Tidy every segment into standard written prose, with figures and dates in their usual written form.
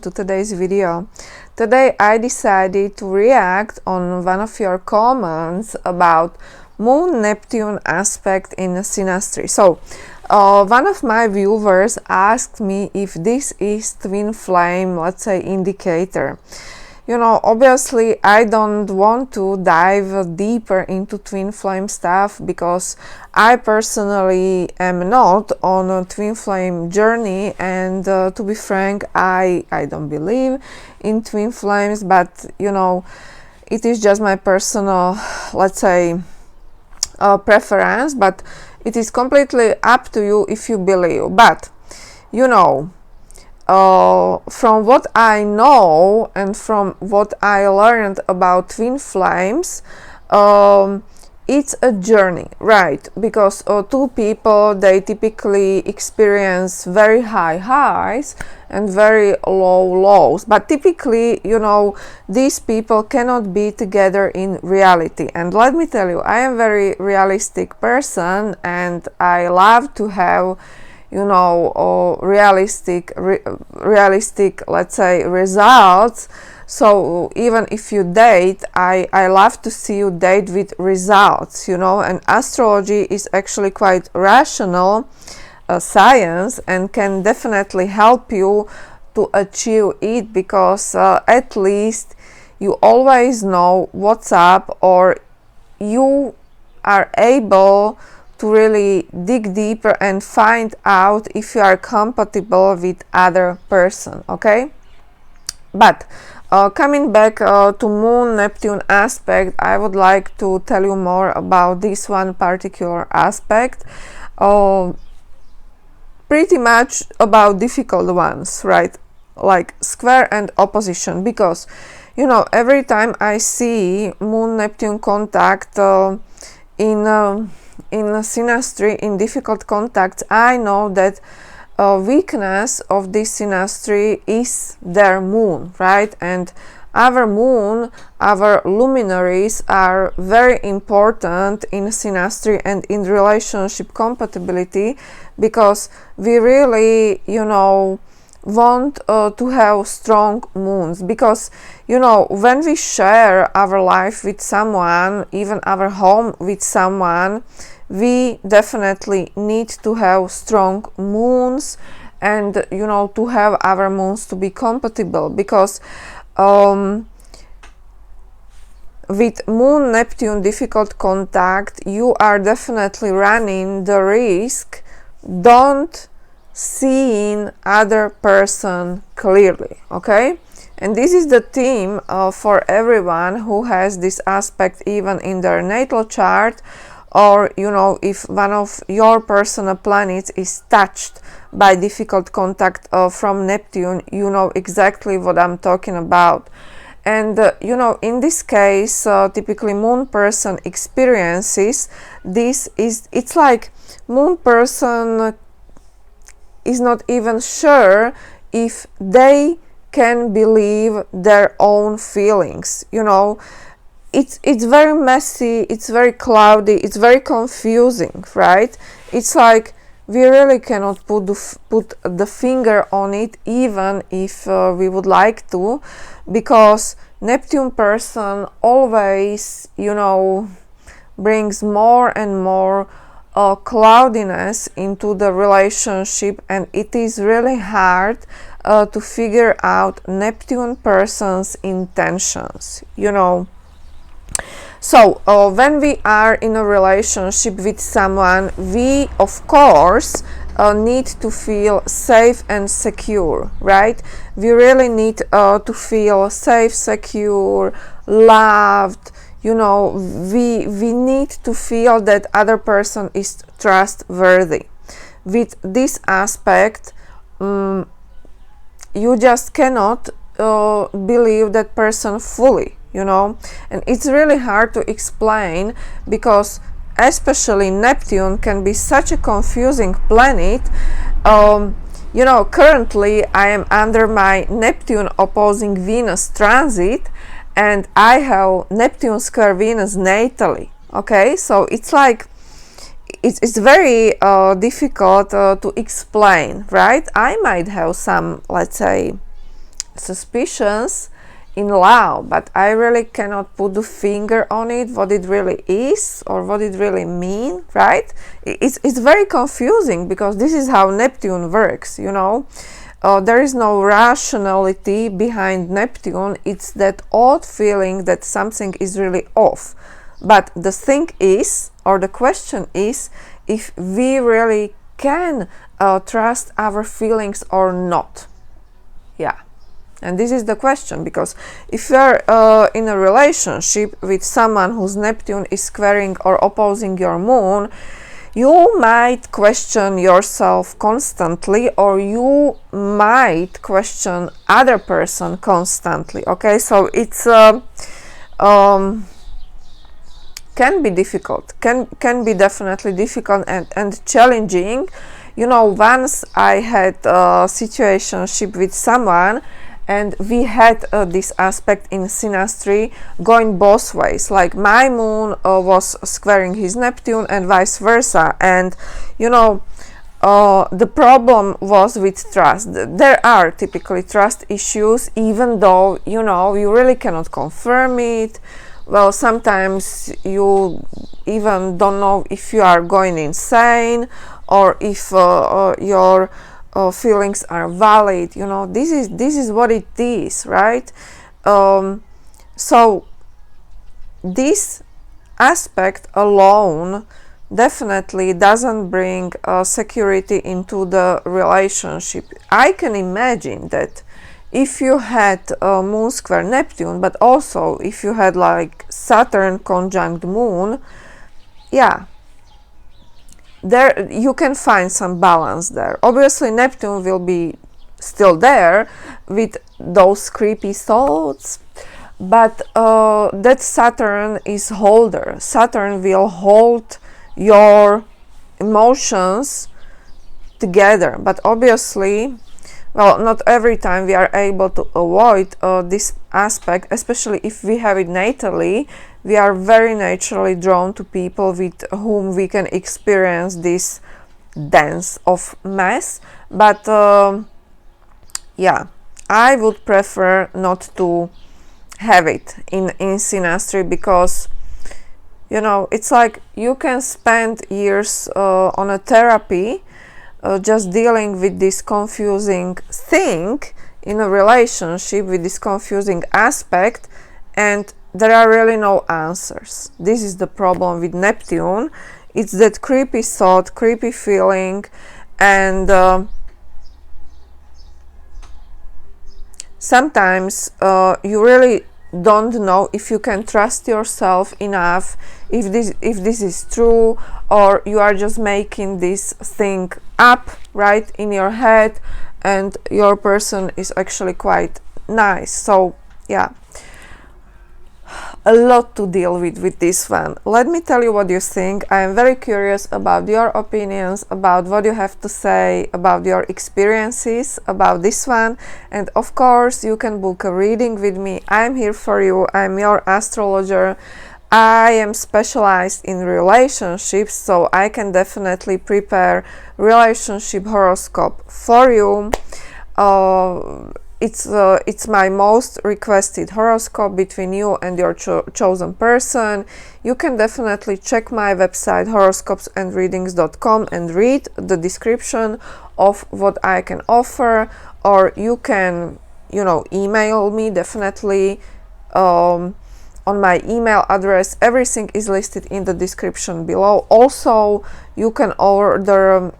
to today's video. Today I decided to react on one of your comments about Moon Neptune aspect in Synastry. So one of my viewers asked me if this is twin flame, let's say, indicator. You know, obviously I don't want to dive deeper into twin flame stuff because I personally am not on a twin flame journey, and to be frank, I don't believe in twin flames, but you know, it is just my personal, let's say, preference, but it is completely up to you if you believe. But you know, from what I know and from what I learned about twin flames, it's a journey, right? Because two people, they typically experience very high highs and very low lows, but typically, you know, these people cannot be together in reality. And let me tell you, I am a very realistic person, and I love to have, you know, realistic, let's say, results. So even if you date, I love to see you date with results, you know. And astrology is actually quite rational science and can definitely help you to achieve it, because at least you always know what's up, or you are able to really dig deeper and find out if you are compatible with other person. Okay, but coming back to Moon Neptune aspect, I would like to tell you more about this one particular aspect, pretty much about difficult ones, right? Like square and opposition, because you know, every time I see Moon Neptune contact in synastry, in difficult contacts, I know that weakness of this synastry is their moon, right? And our moon, our luminaries are very important in synastry and in relationship compatibility, because we really, you know, want to have strong moons. Because you know, when we share our life with someone, even our home with someone, we definitely need to have strong moons, and you know, to have our moons to be compatible, because with Moon Neptune difficult contact, you are definitely running the risk don't seeing other person clearly. Okay, and this is the theme for everyone who has this aspect even in their natal chart, or you know, if one of your personal planets is touched by difficult contact from Neptune, you know exactly what I'm talking about. And you know, in this case, typically moon person experiences this. It's like moon person is not even sure if they can believe their own feelings, you know. It's very messy, it's very cloudy, it's very confusing, right? It's like we really cannot put the finger on it, even if we would like to, because Neptune person always, you know, brings more and more cloudiness into the relationship, and it is really hard to figure out Neptune person's intentions, you know. So when we are in a relationship with someone, we of course need to feel safe and secure, right? We really need to feel safe, secure, loved, you know. We need to feel that other person is trustworthy. With this aspect, you just cannot believe that person fully, you know. And it's really hard to explain, because especially Neptune can be such a confusing planet. You know, currently I am under my Neptune opposing Venus transit, and I have Neptune square Venus natally. Okay, so it's like it's very difficult to explain, right? I might have some, let's say, suspicions in love, but I really cannot put the finger on it, what it really is or what it really means, right? It's very confusing, because this is how Neptune works, you know. There is no rationality behind Neptune. It's that odd feeling that something is really off. But the thing is, or the question is, if we really can trust our feelings or not. Yeah. And this is the question, because if you are in a relationship with someone whose Neptune is squaring or opposing your moon, you might question yourself constantly, or you might question other person constantly. Okay, so it's can be difficult, can be definitely difficult and challenging. You know, once I had a situationship with someone, and we had this aspect in Synastry going both ways, like my moon was squaring his Neptune and vice versa. And you know, the problem was with trust. There are typically trust issues, even though, you know, you really cannot confirm it. Well, sometimes you even don't know if you are going insane, or if your feelings are valid. You know, this is what it is, right? So this aspect alone definitely doesn't bring security into the relationship. I can imagine that if you had moon square Neptune, but also if you had like Saturn conjunct moon, yeah, there you can find some balance there. Obviously Neptune will be still there with those creepy thoughts, but that Saturn is holder. Saturn will hold your emotions together, but obviously, well, not every time we are able to avoid this aspect, especially if we have it natally. We are very naturally drawn to people with whom we can experience this dance of mess. But yeah, I would prefer not to have it in Synastry, because, you know, it's like you can spend years on a therapy just dealing with this confusing thing in a relationship, with this confusing aspect, and there are really no answers. This is the problem with Neptune. It's that creepy thought, creepy feeling, and sometimes you really don't know if you can trust yourself enough, if this is true, or you are just making this thing up right in your head, and your person is actually quite nice. So yeah, a lot to deal with this one. Let me tell you what you think. I am very curious about your opinions, about what you have to say, about your experiences about this one. And of course, you can book a reading with me. I'm here for you. I'm your astrologer. I am specialized in relationships, so I can definitely prepare relationship horoscope for you. It's my most requested horoscope between you and your chosen person. You can definitely check my website horoscopesandreadings.com and read the description of what I can offer, or you can, you know, email me definitely on my email address. Everything is listed in the description below. Also, you can order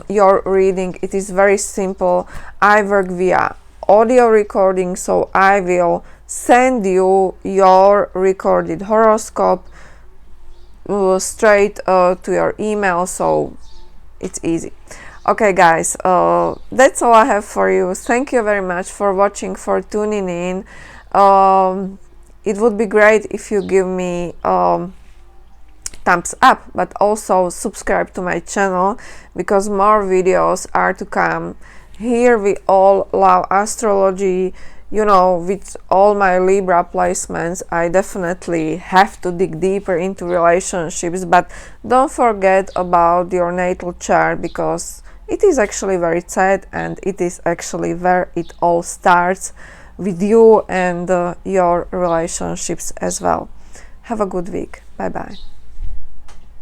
your reading. It is very simple. I work via audio recording, so I will send you your recorded horoscope straight to your email, so it's easy. Okay guys, that's all I have for you. Thank you very much for watching, for tuning in. It would be great if you give me thumbs up, but also subscribe to my channel, because more videos are to come. Here we all love astrology. You know, with all my Libra placements, I definitely have to dig deeper into relationships, but don't forget about your natal chart, because it is actually very sad, and it is actually where it all starts, with you and your relationships as well. Have a good week. Bye bye.